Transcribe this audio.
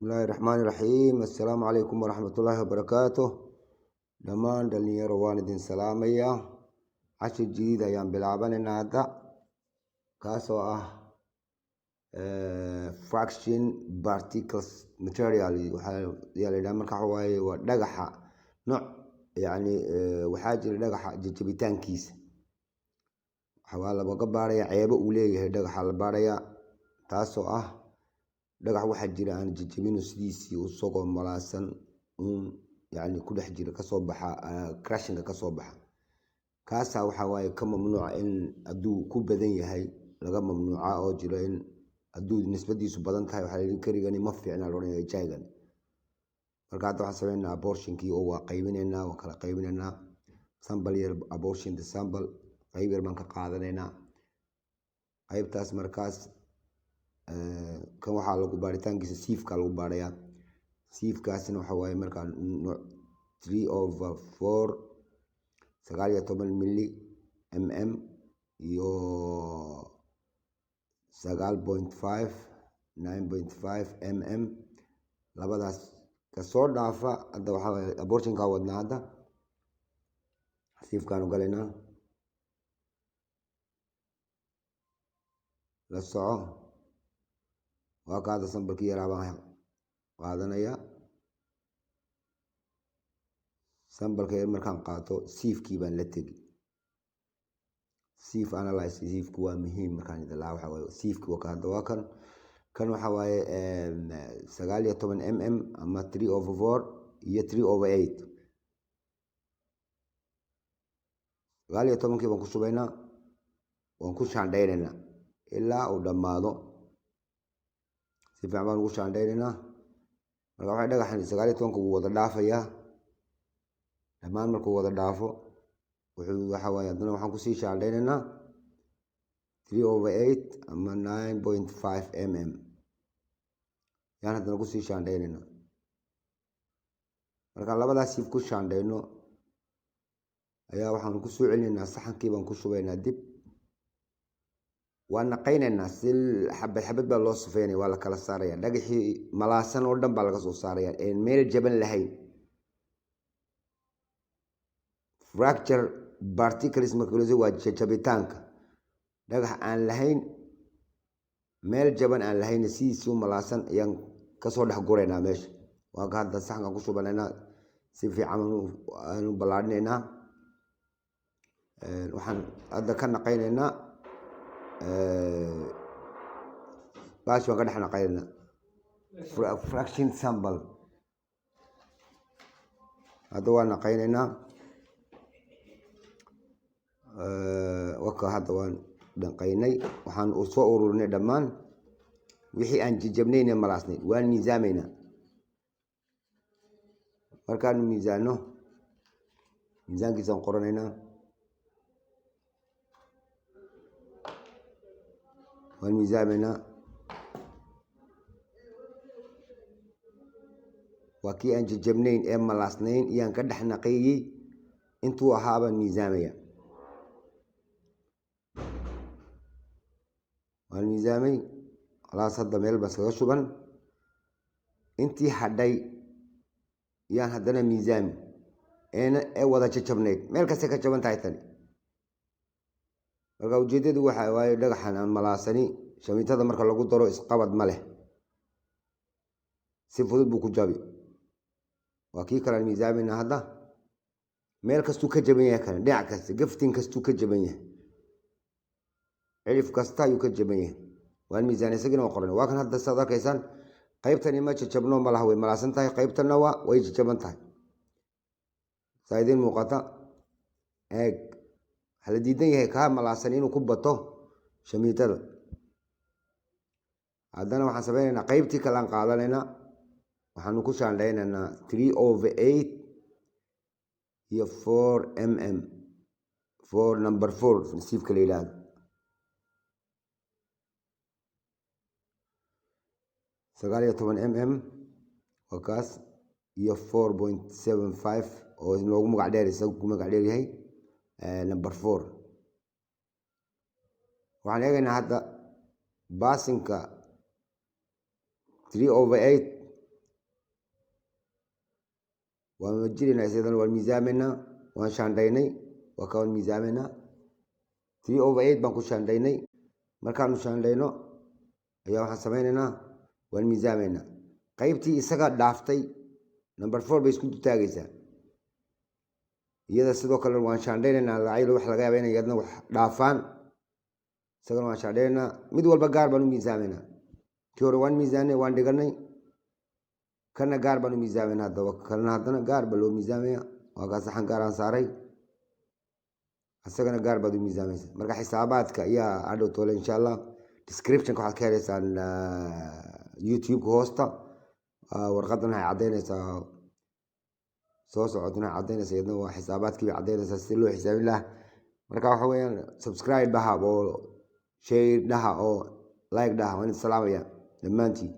Bismillahi Rahmani Rahiim. Assalaamu calaykum waraxmatullaahi wabarakaatuh. Dhammaan dhalinyaro waan idin salaamayaa. Cashir jadiid ayaan bilaabanaynaa hadda, kaasoo ah fraction particles material. waxaa la yidhaha marka waxa waaye waa dhagaxa nooc, yacni waxaa jira dhagaxa jajabitaankiisa. waxaa laga baarayaa ceebo uu leeyahay dhagaxa la baarayaa, taasoo ah dhagax waxaa jira aan jajabino sidiisii isagoo malaasan yani ku dhex jira kasoo baxa crashinka kasoo baxa. kaasaa waxaa waaye ka mamnuuca in hadduu ku badan yahay laga mamnuuca, oo jiro in hadduu nisbadiisu badan tahay waxaa layidhi karigani ma fiicna loodhanaya jaygan. marka hadda waxaan sameynaa abortionkii oo waa qaybinaynaa, waa kala qaybinaynaa. sample yar abortion the sample qayb yar baan ka qaadanaynaa. qaybtaas markaas kan waxaa lagu baaritaankiisa siifka lagu baarayaa. siifkaasina waxa waaye markaa 3/4 19 milli iyo 9.5 labadaas kasoo dhaafa. hadda waxaa waaye abortionka wadnaa. hadda siifkaanu galaynaa, la soco. waa ka hadda sambalkii yaraa baan qaadanaya. sambalka yar markaan qaato siifkii baan la tegi. siif analyze, siifku waa muhiim. markaan idin lahaa waxaa waaye siifki waa hadda waa kan waxaa waaye 19 ama 3/4 iyo 3/8. 19kii baan ku shubaynaa, waan ku shaandhaynaynaa ilaa uu dhammaado. si fiican baan ugu shaandhaynaynaa. marka waxay dhagaxan 19 wuu wada dhaafayaa. dhammaan markuu wada dhaafo waxaa waaye haddana waxaan kusii shaandhaynaynaa 3/8 ama 9.5 yaan haddana kusii shaandhaynaynaa. markaan labadaas siif ku shaandhayno ayaa waxaan kusoo celinaynaa saxankii baan ku shubaynaa dib. waa naqaynaynaa, si xabad xabad baa loo sufeynaya, waa la kala saaraya. dhagaxii malaasan oo dhan baa laga soo saaraya, een meel jaban lahayn. fracture particles marka waa jajabitaanka dhagax aan lahayn, meel jaban aan lahayn, sidiisii malaasan ayaan kasoo dhex guraynaa meesha. waa ka hadda saxankaan ku shubanaynaa, si fiican aanu ballaadhinaynaa. waxaan hadda ka naqaynaynaa baash baan ka dhex naqaynaynaa fraction sample. hadda waa naqaynaynaa. waka hadda waan dhanqaynay. waxaan soo ururinay dhammaan wixii aan jajabnayna malaasnay. waan miisaamaynaa. markaanu miisaano, miisaankiisaan qoranaynaa. waan miisaamaynaa. waa kii aan jajabnayn ee malaasnayn iyaan ka dhex naqeeyey. intuu ahaa baan miisaamaya. waan miisaamay. khalaas hadda meel baa iskaga shuban. intii hadhay yaan haddana miisaami ee wada jajabnayd. meel kastay ka jaban tahay tani. marka ujeedadu waxa waaye dhagaxan aan malaasani shamiitada marka lagu daro isqabad ma leh, si fudud buu ku jabi. waa kii kale aan miisaamayna. hadda meel kastuu ka jaban yahay, kale dhinac kasta, gaftin kastuu ka jaban yahay, cirif kasta ayuu ka jaban yahay. waan miisaanay, isagina waa qoran. waa kan hadda saad arkaysaan, qaybtani ma jajabno malaha, way malaasan tahay. qaybtana way jajaban tahay. saa idiin muuqata. eeg, waxaa la diidan yahay kaa malaasan inuu ku bato shamiitada. haddana waxaan sameynaynaa qaybtii kale aan qaadanaynaa. waxaanu ku shaandhaynaynaa 3/8 iyo 4 number 4 nasiifka la yidhaahdo. 19 waa kaas, iyo 4.75 oo loogu magac dheer, isagu ku magac dheer yahay number 4. waxaan eegaynaa hadda baasinka 3/8 ومجرنا سيدنا والميزامنا وشانديني وكون ميزامنا 3/8 بان ku shaandaynay markaanu shaandayno ayaa waxaan sameeynaa waan miisaameyna qaybtii isaga dhaaftay number 4 bay isku taagaysaa iyada sidoo kale waan shaandaynaa lacayl wax laga yaabaa inay yadna wax dhaafaan isagana waan shaandaynaa mid walba gaar baan u miisaameyna tii hore waan miisaanay waan dhiganay kana gaar baan u miisaameyna haddana gaar baa loo miisaamaya waa ka saxan gaar aan saaray asagana gaar baad u miisaamaysa marka xisaabaadka ayaa adhow toole insha allah description waxaad ka helaysaan youtube hoosta warqadan waxay caddaynaysaa soo socotana caddaynaysa iyadna waa xisaabaadkii bay caddaynaysaa si loo xisaabin lahaa marka waxa weeyaan subscribe dhaha oo share dhaha oo like dhaha waan salaamaya dhammaantiin